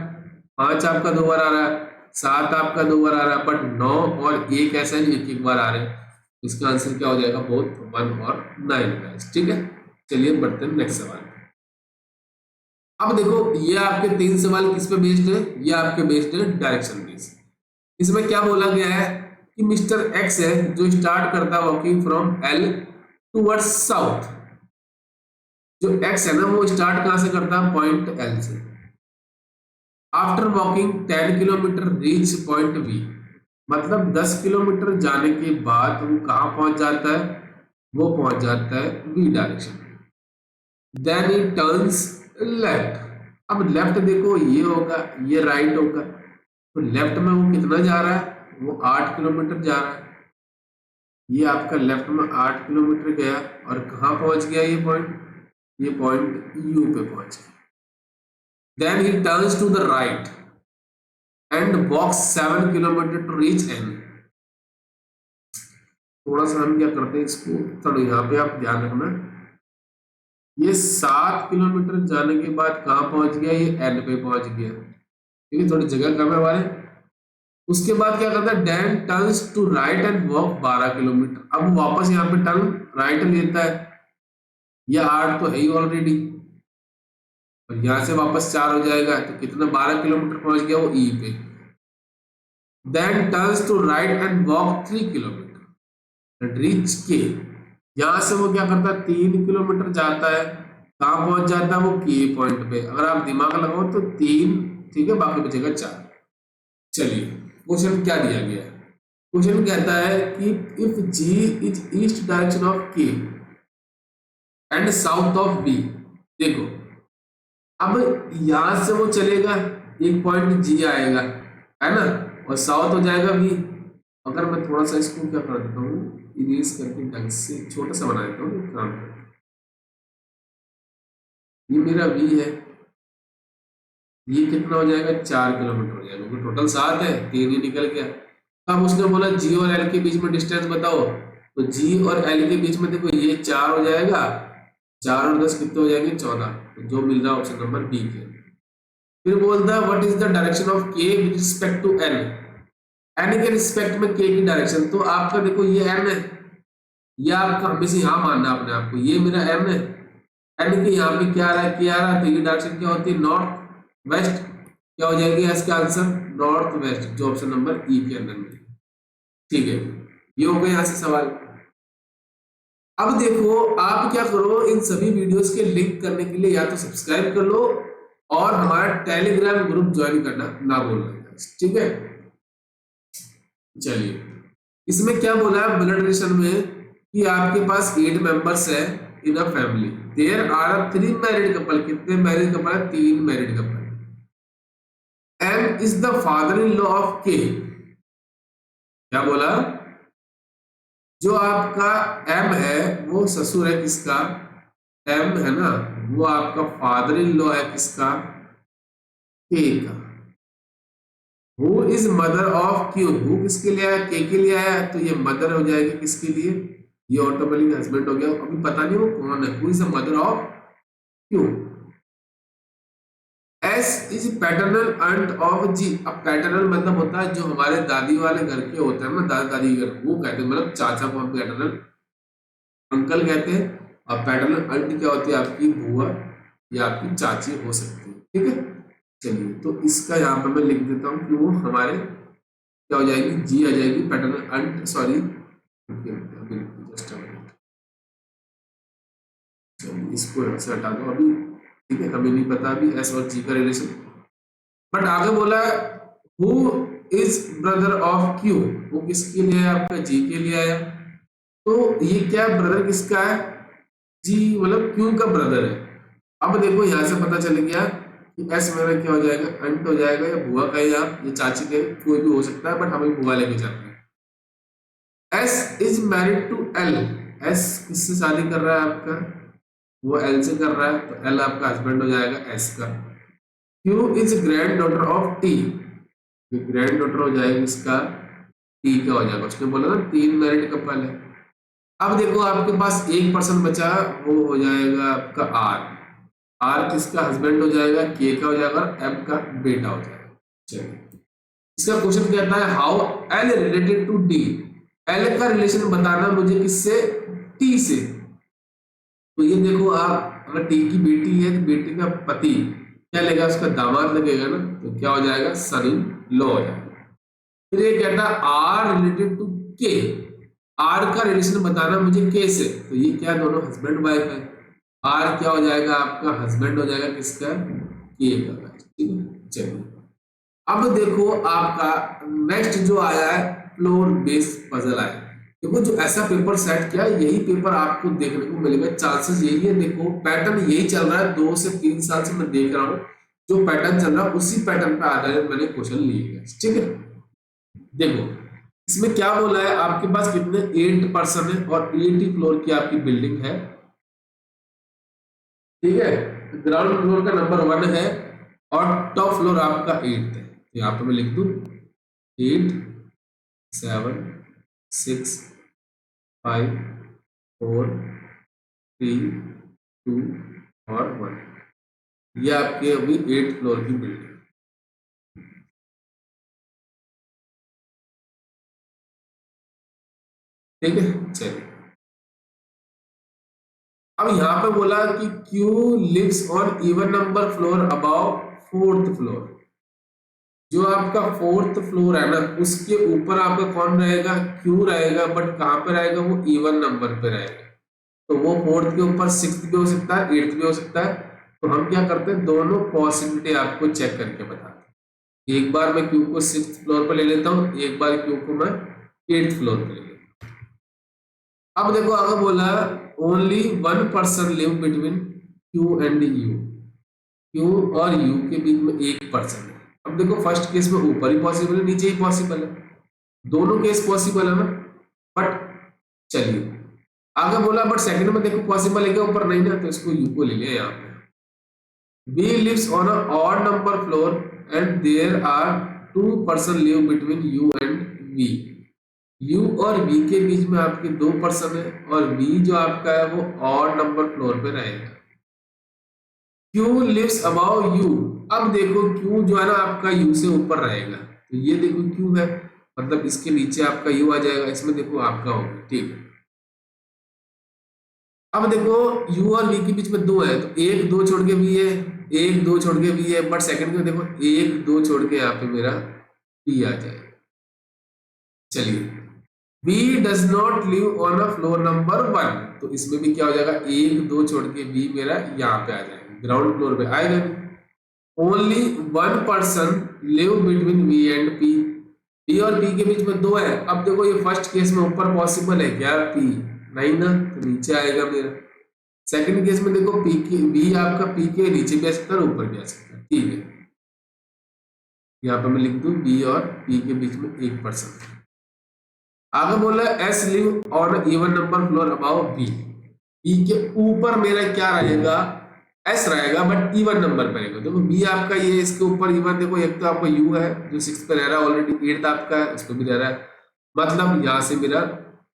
5 आपका 2 बार आ रहा है, 7 आपका 2 बार आ रहा है, बट 9 और 1 ऐसा है एक एक बार आ रहे हैं। इसका आंसर क्या हो जाएगा, बोथ 1 और 9। ठीक है, चलिए बढ़ते हैं नेक्स्ट सवाल। अब देखो ये आपके 3 सवाल किस पे बेस्ड है, ये आपके बेस्ड है डायरेक्शन बेस्ड। इसमें क्या बोला गया है कि मिस्टर एक्स है जो स्टार्ट करता है walking from L towards south. जो एक्स है ना वो स्टार्ट कहां से करता है, पॉइंट एल से। After walking 10 kilometre reach point B, मतलब 10 किलोमीटर जाने के बाद वो कहां पहुंच जाता है, वो पहुंच जाता है B direction. Then he turns left. अब लेफ्ट देखो ये होगा, ये राइट होगा, तो लेफ्ट में वो कितना जा रहा है, वो 8 किलोमीटर जा रहा है। ये आपका लेफ्ट में 8 किलोमीटर गया और कहाँ पहुंच गया ये पॉइंट, ये पॉइंट यू पे पहुंच गया। Then he turns to the right and walks 7 kilometre to reach N. थोड़ा सा हम क्या करते हैं इसको, चलो यहाँ पे आप ध्यान रखना, ये 7 किलोमीटर जाने के बाद कहाँ पहुंच गया, ये एन पे पहुंच गया। ठीक है, थोड़ी जगह कम है हमारे। उसके बाद क्या करता है, then turns to right and walk 12 kilometre. अब वापस यहाँ पे टर्न राइट लेता है, यह 8 तो है ही ऑलरेडी, और यहां से वापस 4 हो जाएगा, तो कितना 12 किलोमीटर पहुंच गया वो ई पे। Then turns to right and walk 3 kilometre and reach K. यहां से वो क्या करता है, 3 किलोमीटर जाता है, कहां पहुंच जाता है वो के पॉइंट पे। अगर आप दिमाग लगाओ तो 3, ठीक है, बाकी बचेगा 4। चलिए क्वेश्चन क्या दिया गया है, क्वेश्चन कहता है कि if G is east direction of K and south of B. देखो अब यहां से वो चलेगा, एक पॉइंट जी आएगा, है ना, और साउथ हो जाएगा बी। अगर मैं थोड़ा सा इसको क्या कर देता हूँ, इरेज करके ढंग से छोटा सा बना देता हूँ काम करके। ये मेरा वी है, ये कितना हो जाएगा, 4 किलोमीटर हो जाएगा, क्योंकि टोटल 7 है, 3 ही निकल गया। अब उसने बोला जी और एल के बीच में डिस्टेंस बताओ, तो जी और एल के बीच में देखो ये 4 हो जाएगा, 4 और 10 कितने हो जाएंगे, 14। तो जो मिल रहा है ऑप्शन नंबर बी के। फिर बोलता है what is the direction of K with respect to N. N के रिस्पेक्ट में के की डायरेक्शन, तो आपका देखो ये एन है, ये आपका हमेशा यहाँ मानना अपने आप को, ये मेरा एन है, एन के यहाँ पे क्या आ रहा है, क्या आ रहा है, तो ये डायरेक्शन क्या होती है, नॉर्थ वेस्ट। क्या हो जाएगी इसका आंसर, नॉर्थ वेस्ट, जो ऑप्शन नंबर ई के अंदर में। ठीक है, ये हो गया यहाँ से सवाल। अब देखो आप क्या करो, इन सभी वीडियोस के लिंक करने के लिए या तो सब्सक्राइब कर लो और हमारा टेलीग्राम ग्रुप ज्वाइन करना ना भूलना, ठीक है। चलिए इसमें क्या बोला है, ब्लड रिलेशन में कि आपके पास 8 मेंबर्स है in a family, there are 3 married couple. कितने मैरिड कपल है, 3 married couple. M is the father in law of K. क्या बोला, जो आपका एम है वो ससुर है किसका, एम है ना, वो आपका फादर इन लॉ है किसका, के का। Who is mother of Q, who किसके लिए आया, के लिए आया, तो ये मदर हो जाएगी किसके लिए, ये ऑटोमेटिक हस्बैंड हो गया। अभी पता नहीं वो कौन है, who is the mother of Q. S is paternal aunt of G. अब पैटर्नल मतलब होता है जो हमारे दादी वाले घर के होते हैं ना, दादा दादी घर, वो कहते हैं, मतलब चाचा को हम पैटर्नल अंकल कहते हैं। और पैटर्नल अंट क्या होती है, आपकी बुआ या आपकी चाची हो सकती है, ठीक है। चलिए तो इसका यहाँ पर मैं लिख देता हूँ कि वो हमारे क्या हो जाएगी, जी आ जाएगी, paternal aunt, sorry just a minute, चलिए इसको यहाँ से हटा दो अभी, ठीक है, हमें नहीं पता अभी एस और जी का रिलेशन। बट आगे बोला who is brother of Q, वो किसके लिए है, आपका जी के लिए आया। तो ये क्या ब्रदर किसका है, जी मतलब क्यू का ब्रदर है। अब देखो यहां से पता चल गया कि एस मेरा क्या हो जाएगा, अंट हो जाएगा, या बुआ का या चाची के, कोई भी हो सकता है, बट हमें बुआ लेके जाते हैं। S is married to L, S किससे शादी कर रहा है आपका, वो एल से कर रहा है, तो एल आपका हस्बैंड हो जाएगा एस का। Q is grand daughter of T, grand daughter हो जाएगी इसका, टी का हो जाएगा। उसने बोला ना 3 मैरिड कपल है। अब देखो आपके पास एक पर्सन बचा, वो हो जाएगा आपका आर। आर किसका हस्बैंड हो जाएगा, के का हो जाएगा, एम का बेटा हो जाएगा। चलिए इसका क्वेश्चन कहता है how L related to D. L का रिलेशन बताना मुझे किससे, टी से। तो ये देखो आप, अगर टी की बेटी है तो बेटी का पति क्या लगेगा, उसका दामाद लगेगा ना, तो क्या हो जाएगा, सन इन लॉ हो जाएगा। फिर ये कहता है आर रिलेटेड टू के, आर का रिलेशन बताना मुझे के से, तो ये क्या दोनों हस्बैंड वाइफ है। आर क्या हो जाएगा आपका हस्बैंड हो जाएगा किसका के का, ठीक है। चलिए अब देखो आपका नेक्स्ट जो आया है फ्लोर बेस पजल आया। देखो जो ऐसा पेपर सेट किया यही पेपर आपको देखने को मिलेगा, चांसेस यही है। देखो पैटर्न यही चल रहा है, 2 से 3 साल से मैं देख रहा हूँ जो पैटर्न चल रहा है उसी पैटर्न पे आधारित मैंने क्वेश्चन लिए हैं, ठीक है। देखो इसमें क्या बोला है, आपके पास कितने 8% है और 80 फ्लोर की आपकी बिल्डिंग है, ठीक है। ग्राउंड फ्लोर का नंबर 1 है और टॉप फ्लोर आपका 8 है। तो यहाँ पे मैं लिख दूं 8 7 6 5 4 3 2 और 1, ये आपके अभी 8 फ्लोर की बिल्डिंग, ठीक है। चलिए अब यहाँ पे बोला कि Q lives on even number floor above 4th floor. जो आपका 4th फ्लोर है ना उसके ऊपर आपका कौन रहेगा, क्यू रहेगा, बट कहाँ पे रहेगा वो इवन नंबर पे रहेगा। तो वो 4th के ऊपर 6th भी हो सकता है 8th भी हो सकता है। तो हम क्या करते हैं दोनों पॉसिबिलिटी आपको चेक करके बताते हैं। एक बार मैं क्यू को 6th फ्लोर पर ले लेता हूँ, एक बार क्यू को मैं 8th फ्लोर पर ले लेता हूँ। अब देखो आगे बोला only 1 person live between Q and you, Q और यू के बीच में 1 पर्सन है। अब देखो फर्स्ट केस में ऊपर ही पॉसिबल है नीचे ही पॉसिबल है, दोनों केस पॉसिबल है ना। बट चलिए आगे बोला बट सेकंड में देखो पॉसिबल है क्या ऊपर नहीं ना, तो इसको यू को ले लिया यहाँ पे। B lives on a odd number floor and there are 2 person live between U and V. U और वी के बीच में आपके 2 पर्सन है और वी जो आपका है वो ऑड नंबर फ्लोर पे रहेगा। क्यू लिव्स अबाउ यू, अब देखो क्यू जो है ना आपका यू से ऊपर रहेगा, तो ये देखो क्यू है मतलब इसके नीचे आपका यू आ जाएगा, इसमें देखो आपका होगा, ठीक है। अब देखो यू और वी के बीच में 2 है, तो 1 2 छोड़ के वी है, 1 2 छोड़ के वी है, बट सेकंड में देखो 1 2 छोड़ के यहाँ पे मेरा वी आ जाएगा। चलिए V does not live on a floor number 1, तो इसमें भी क्या हो जाएगा 1 2 छोड़ के V मेरा यहाँ पे आ जाएगा, ग्राउंड फ्लोर पे आएगा। Only 1 person live between V and P, P और P के बीच में 2 है। अब देखो ये फर्स्ट केस में ऊपर पॉसिबल है क्या P नहीं ना, तो नीचे आएगा मेरा। सेकंड केस में देखो P के V आपका P के नीचे भी आ सकता है ऊपर भी आ सकता है, ठीक है। यहाँ पे मैं लिख दूं B और P के बीच में 1 पर्सन। आगे बोला S live on even number floor above B, B के ऊपर मेरा क्या रहेगा एस रहेगा बट इवन नंबर पे रहेगा। देखो बी आपका ये इसके ऊपर इवन, देखो एक तो आपका यू है जो 6 पे रह रहा है ऑलरेडी, 8th आपका है उस पर भी रह रहा है, मतलब यहां से मेरा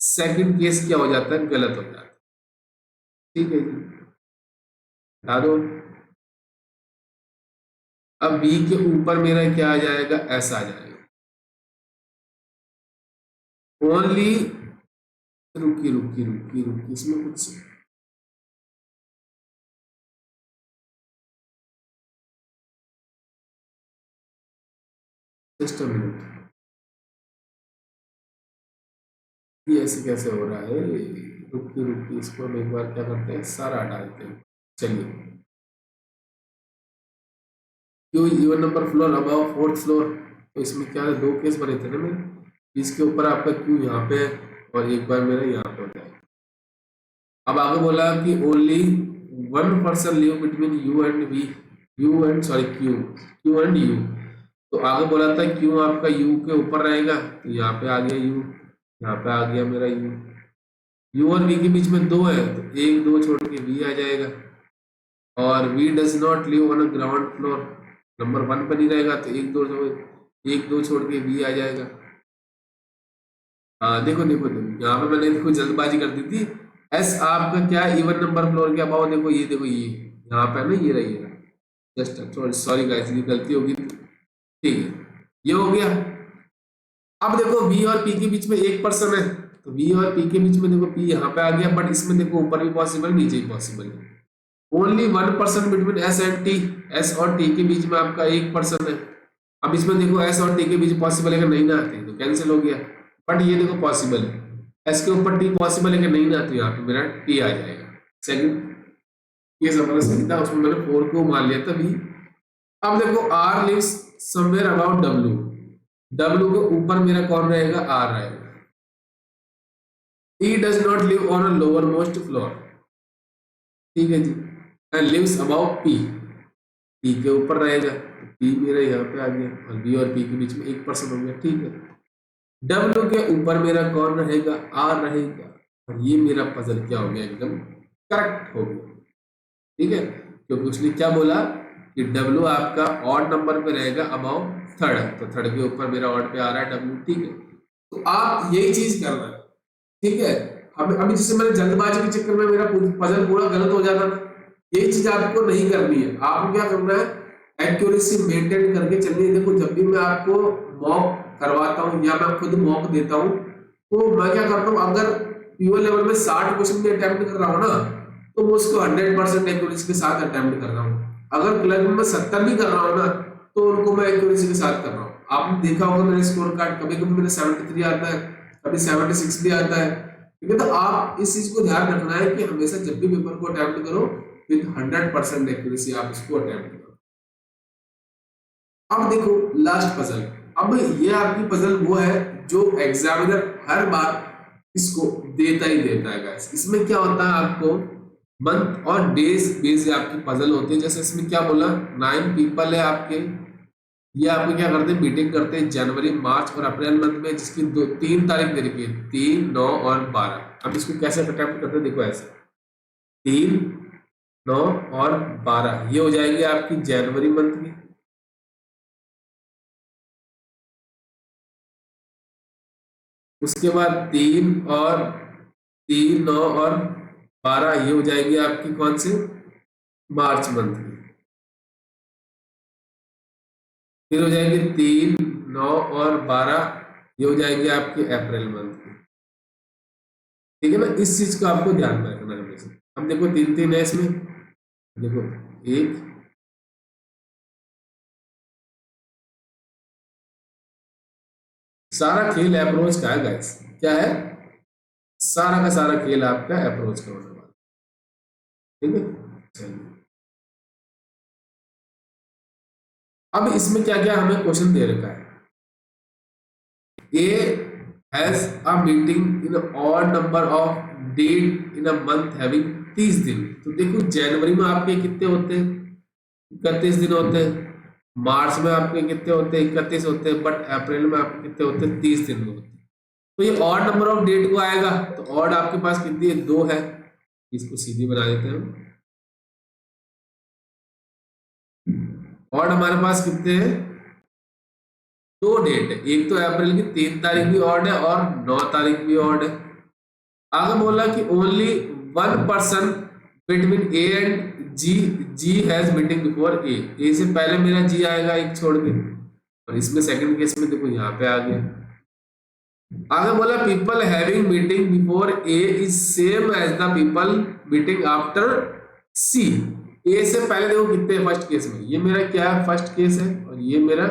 सेकंड केस क्या हो जाता है गलत हो जाता है, ठीक है जी बता दो। अब बी के ऊपर मेरा क्या आ जाएगा एस आ जाएगा। ओनली रुकी रुकी रुकी रुकी इसमें कुछ जस्ट अ मिनट, ये ऐसे कैसे हो रहा है, रुकी रुकी इसको हम एक बार क्या करते हैं सारा हटा देते हैं। चलिए क्यों even number floor above 4th floor, तो इसमें क्या है 2 केस बने थे ना मेरे, इसके ऊपर आपका क्यू यहाँ पे है और एक बार मेरा यहाँ पे होता है। अब आगे बोला कि only 1 person live between U and V, U and sorry Q, Q and U. तो आगे बोला था क्यू आपका यू के ऊपर रहेगा, तो यहाँ पे आ गया यू, यहाँ पे आ गया मेरा यू। यू और वी के बीच में 2 है, तो 1 2 छोड़ के वी आ जाएगा। और V does not live on a ground floor, number 1 पर नहीं रहेगा, तो 1 2 छोड़ के वी आ जाएगा। हाँ देखो देखो देखो यहाँ पे मैंने देखो जल्दबाजी कर दी थी। एस आपका क्या है इवन नंबर फ्लोर के अबाव, देखो ये देखो ये यहाँ पे ना ये रही है, जस्ट सॉरी गाइस ये गलती होगी, ठीक है ये हो गया। अब देखो V और P के बीच में 1 पर्सन है, तो V और P के बीच में देखो P यहाँ पे आ गया, बट इसमें देखो ऊपर भी पॉसिबल नीचे भी पॉसिबल है। Only 1 person between S and T, S और T के बीच में आपका 1 पर्सन है। अब इसमें देखो S और T के बीच पॉसिबल है नहीं ना, तो कैंसिल हो गया, बट ये देखो पॉसिबल है। एस के ऊपर टी पॉसिबल है कि नहीं ना, तो यहाँ पे मेरा टी आ जाएगा। सेकंड केस हमारा सही था, उसमें मैंने 4 को मान लिया था बी। अब देखो R lives somewhere about W, W के ऊपर मेरा कौन रहेगा, आर रहेगा। E does not live on a lower most floor, ठीक है जी, and lives about P, P के ऊपर रहेगा, तो पी मेरा यहाँ पे आ गया, और बी और पी के बीच में 1% हो गया, ठीक है। डब्ल्यू के ऊपर मेरा कौन रहेगा, आर रहेगा, और ये मेरा पजल क्या हो गया, एकदम करेक्ट हो गया, ठीक है, क्योंकि उसने क्या बोला कि डब्ल्यू आपका ऑड नंबर पे रहेगा अबाउ थर्ड, तो थर्ड के ऊपर मेरा ऑड पे आ रहा है डब्ल्यू, ठीक है। तो आप यही चीज करना है, ठीक है। अभी जैसे मैंने जल्दबाजी के चक्कर में मेरा पजल पूरा गलत हो जाता ना, यही चीज आपको नहीं करनी है। आपको क्या करना है, एक्यूरेसी मेंटेन करके चलनी है। देखो जब भी मैं आपको मॉक करवाता हूँ या मैं खुद मॉक देता हूँ, तो मैं क्या करता हूँ, अगर पीओ लेवल में 60 क्वेश्चन भी अटेम्प्ट कर रहा हूँ ना, तो मैं उसको 100% एक्यूरेसी के साथ अटेम्प्ट कर रहा हूँ। अगर क्लर्क में 70 भी कर रहा हूँ ना, तो उनको मैं एक्यूरेसी के साथ कर रहा हूँ। आपने देखा होगा मेरे स्कोर कार्ड, कभी कभी मेरे 73 आता है, कभी 76 भी आता है, ठीक है। तो आप इस चीज को ध्यान रखना है कि हमेशा जब भी पेपर को अटेम्प्ट करो विद 100% एक्यूरेसी आप इसको अटेम्प्ट करो। अब देखो लास्ट पजल, अब ये आपकी पजल वो है जो एग्जामिनर हर बार इसको देता ही देता है गाइस। इसमें क्या होता है, आपको मंथ और डेज बेस्ड आपकी पजल होती है। जैसे इसमें क्या बोला, 9 पीपल है आपके, ये आपको क्या करते हैं, मीटिंग करते हैं जनवरी मार्च और अप्रैल मंथ में, जिसकी 3 तारीख दे रखी है, 3, 9 और 12। अब इसको कैसे अटेम्प्ट करते हैं, देखो ऐसे 3, 9 और 12 ये हो जाएगी आपकी जनवरी मंथ की, उसके बाद 3, 9 और 12 ये हो जाएगी आपकी कौन सी, मार्च मंथ की, फिर हो जाएगी 3, 9 और 12 ये हो जाएगी आपकी अप्रैल मंथ की, ठीक है ना। इस चीज को आपको ध्यान में रखना है हमेशा। अब देखो 3 है इसमें, देखो एक, सारा खेल अप्रोच का है गाइस, क्या है, सारा का सारा खेल आपका अप्रोच का होने वाला, ठीक है। चलिए अब इसमें क्या क्या हमें क्वेश्चन दे रखा है, A has a meeting in an odd number of date in a month having 30 दिन। तो देखो जनवरी में आपके कितने होते हैं, 31 दिन होते हैं, मार्च में आपके कितने होते हैं, 31 होते हैं, बट अप्रैल में आपके कितने होते हैं, 30 दिन होते हैं। तो ये ऑड नंबर ऑफ डेट को आएगा, तो ऑड आपके पास कितनी है, 2 है, इसको सीधी बना देते हैं। ऑड हमारे पास कितने हैं, 2 डेट है, एक तो अप्रैल की 3 तारीख भी ऑड है और 9 तारीख भी ऑड है। आगे बोला कि only 1 person between A and G, G has meeting before A से पहले मेरा जी आएगा एक छोड़ के, और इसमें सेकंड केस में देखो यहाँ पे आ गया। आगे बोला people having meeting before A is same as the people meeting after C. A से पहले देखो कितने फर्स्ट केस में, ये मेरा क्या है, फर्स्ट केस है, और ये मेरा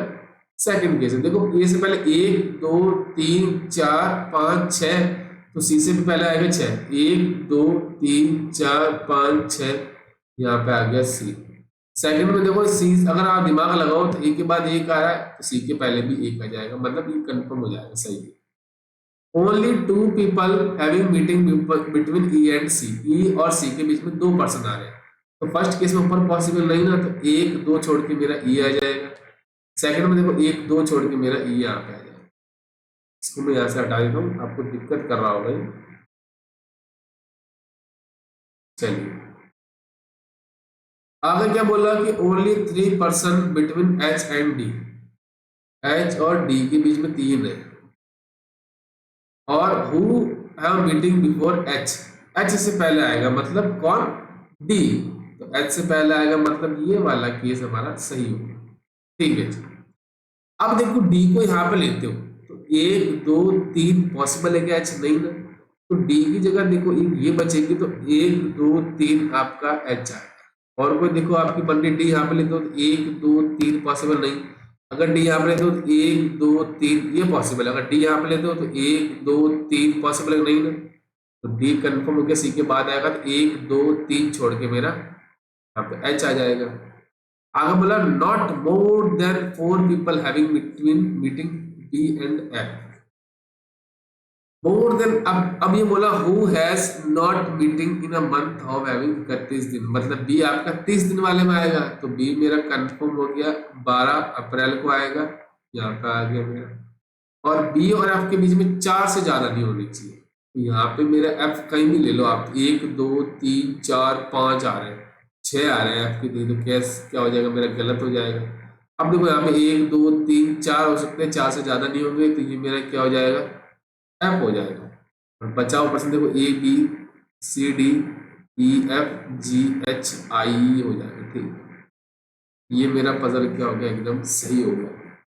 सेकंड केस है। देखो ए से पहले 1, 2, 3, 4, 5, 6, तो सी से भी पहले आएगा 6, 1, 2, 3, 4, 5, 6, यहाँ पे आ गया सी। सेकंड में देखो सी, अगर आप दिमाग लगाओ तो ए के बाद 1 आ रहा है, तो सी के पहले भी 1 आ जाएगा, मतलब ये कंफर्म हो जाएगा, सही है। Only 2 people having meeting between E and C, E और सी के बीच में 2 पर्सन आ रहे हैं, तो फर्स्ट केस में ऊपर पॉसिबल नहीं ना, तो 1, 2 छोड़ के मेरा ई आ जाएगा। सेकंड में देखो 1, 2 छोड़ के मेरा ई यहाँ पे आ जाएगा। इसको मैं यहाँ से हटा देता हूँ, आपको दिक्कत कर रहा होगा ये। चलिए आगे क्या बोला कि only 3 person between H and D, H और डी के बीच में 3 है, और who have meeting before H, H से पहले आएगा मतलब कौन, डी, तो एच से पहले आएगा मतलब ये वाला केस हमारा सही होगा, ठीक है। अब देखो डी को यहाँ पे लेते हो, तो 1, 2, 3 पॉसिबल है क्या, एच नहीं ना, तो डी की जगह देखो एक ये बचेगी, तो 1, 2, 3 आपका एच आएगा, और कोई देखो आपकी बन रही डी यहाँ पे लेते हो, तो 1, 2, 3 पॉसिबल नहीं, अगर डी यहाँ पे लेते हो तो 1 2 3 ये पॉसिबल है, अगर डी यहाँ पे लेते हो तो 1 2 3 पॉसिबल है नहीं ना, तो डी कंफर्म हो गया, सी के बाद आएगा तो 1 2 3 छोड़ के मेरा यहाँ पे एच आ जाएगा। आगे बोला not more than 4 people having between meeting B and F. More than, अब ये बोला who has not meeting in a month of having 31 दिन, मतलब बी आपका 30 दिन वाले में आएगा, तो बी मेरा कंफर्म हो गया 12 अप्रैल को आएगा, यहाँ पे आ गया मेरा। और बी और एफ के बीच में 4 से ज्यादा नहीं होनी चाहिए, तो यहाँ पे मेरा एफ कहीं भी ले लो आप, 1 2 3 4 5 आ रहे हैं, 6 आ रहे हैं एफ के लिए, तो कैसे क्या हो जाएगा मेरा, गलत हो जाएगा। अब देखो यहाँ पे 1 2 3 4 हो सकते हैं, 4 से ज्यादा नहीं होंगे, तो ये मेरा क्या हो जाएगा, एफ हो जाएगा। और बचा हुआ पर्सन देखो A B C D E F G H I हो जाएगा, ठीक। ये मेरा पजल क्या हो गया, एकदम सही हो गया।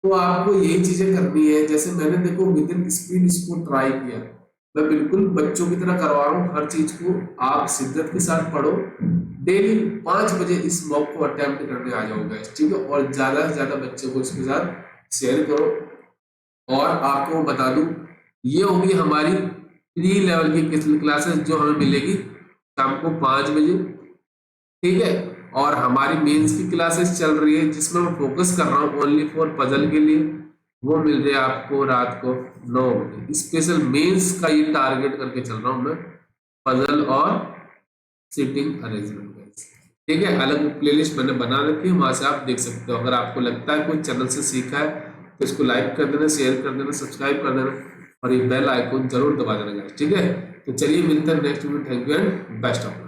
तो आपको यही चीजें करनी है, जैसे मैंने देखो विद इन स्पीड इसको ट्राई किया, मैं बिल्कुल बच्चों की तरह करवा रहा हूँ हर चीज को, आप शिद्दत के साथ पढ़ो, डेली 5 बजे इस मॉक को अटेम्प्ट करने आ जाओगे, ठीक है, और ज्यादा से ज्यादा बच्चों को इसके साथ शेयर करो। और आपको बता दूं, ये होगी हमारी प्री लेवल की क्लासेस जो हमें मिलेगी शाम को 5 बजे, ठीक है। और हमारी मेंस की क्लासेस चल रही है जिसमें मैं फोकस कर रहा हूँ ओनली फॉर पजल के लिए, वो मिल रही है आपको रात को 9 बजे। स्पेशल मेंस का ये टारगेट करके चल रहा हूँ मैं, पजल और सिटिंग अरेंजमेंट, ठीक है। अलग प्लेलिस्ट मैंने बना रखी है, वहां से आप देख सकते हो। अगर आपको लगता है कोई चैनल से सीखा है तो इसको लाइक कर देना, शेयर कर देना, सब्सक्राइब कर देना, और ये बेल आइकन जरूर दबा देना, ठीक है। तो चलिए मिलते हैं next video, thank you and best of.